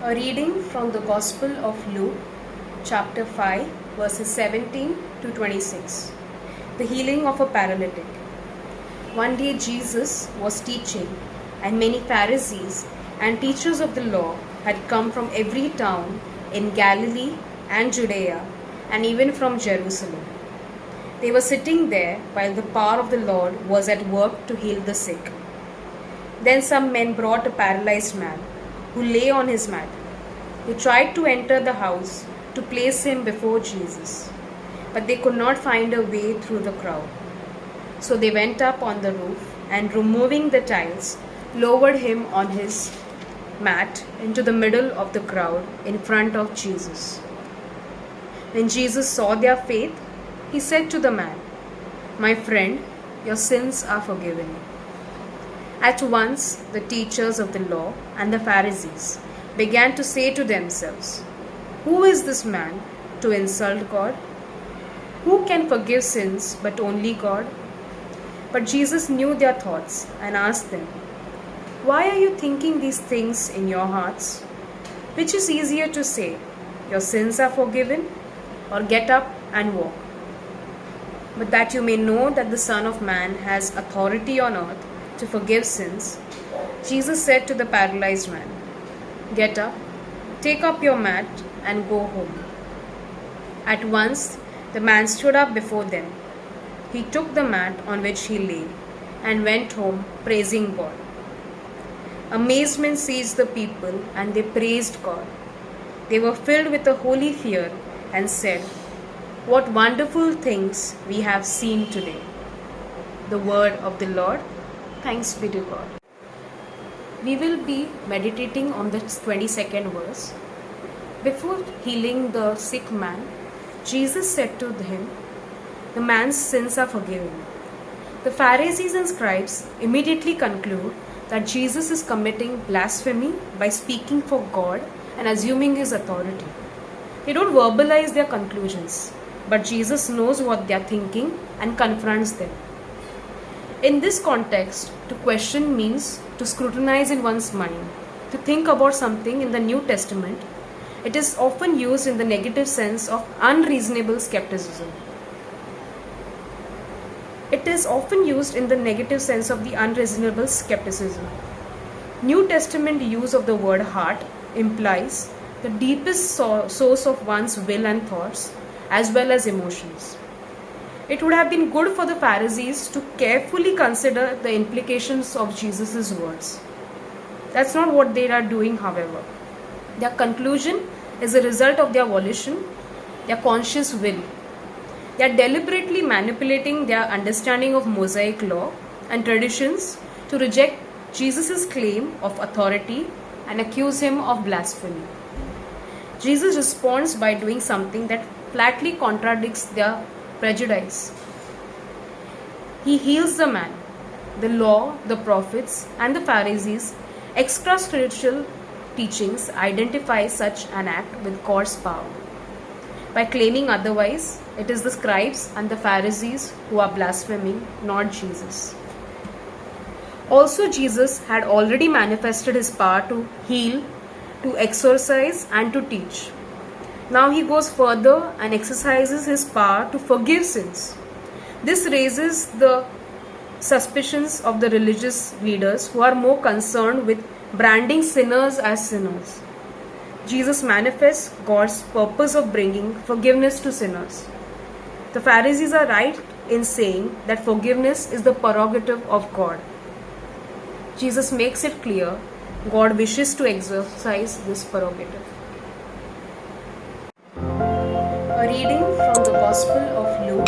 A reading from the Gospel of Luke, chapter 5, verses 17 to 26. The healing of a paralytic. One day Jesus was teaching, and many Pharisees and teachers of the law had come from every town in Galilee and Judea, and even from Jerusalem. They were sitting there while the power of the Lord was at work to heal the sick. Then some men brought a paralyzed man who lay on his mat. They tried to enter the house to place him before Jesus, but they could not find a way through the crowd. So they went up on the roof and, removing the tiles, lowered him on his mat into the middle of the crowd in front of Jesus. When Jesus saw their faith, he said to the man, "My friend, your sins are forgiven." At once the teachers of the law and the Pharisees began to say to themselves, "Who is this man to insult God? Who can forgive sins but only God?" But Jesus knew their thoughts and asked them, "Why are you thinking these things in your hearts? Which is easier to say, 'Your sins are forgiven,' or 'Get up and walk'? But that you may know that the Son of Man has authority on earth to forgive sins," Jesus said to the paralyzed man, "Get up, take up your mat and go home." At once the man stood up before them. He took the mat on which he lay and went home praising God. Amazement seized the people and they praised God. They were filled with a holy fear and said, "What wonderful things we have seen today." The word of the Lord. Thanks be to God. We will be meditating on the 22nd verse. Before healing the sick man, Jesus said to him, "The man's sins are forgiven." The Pharisees and scribes immediately conclude that Jesus is committing blasphemy by speaking for God and assuming his authority. They don't verbalize their conclusions, but Jesus knows what they are thinking and confronts them. In this context, to question means to scrutinize in one's mind, to think about something in the New Testament. It is often used in the negative sense of unreasonable skepticism. It is often used in the negative sense of the unreasonable skepticism. New Testament use of the word heart implies the deepest source of one's will and thoughts, as well as emotions. It would have been good for the Pharisees to carefully consider the implications of Jesus' words. That's not what they are doing, however. Their conclusion is a result of their volition, their conscious will. They are deliberately manipulating their understanding of Mosaic law and traditions to reject Jesus' claim of authority and accuse him of blasphemy. Jesus responds by doing something that flatly contradicts their prejudice. He heals the man. The law, the prophets, and the Pharisees' extra spiritual teachings identify such an act with God's power. By claiming otherwise, it is the scribes and the Pharisees who are blaspheming, not Jesus. Also, Jesus had already manifested his power to heal, to exorcise, and to teach. Now he goes further and exercises his power to forgive sins. This raises the suspicions of the religious leaders who are more concerned with branding sinners as sinners. Jesus manifests God's purpose of bringing forgiveness to sinners. The Pharisees are right in saying that forgiveness is the prerogative of God. Jesus makes it clear God wishes to exercise this prerogative. A reading from the Gospel of Luke,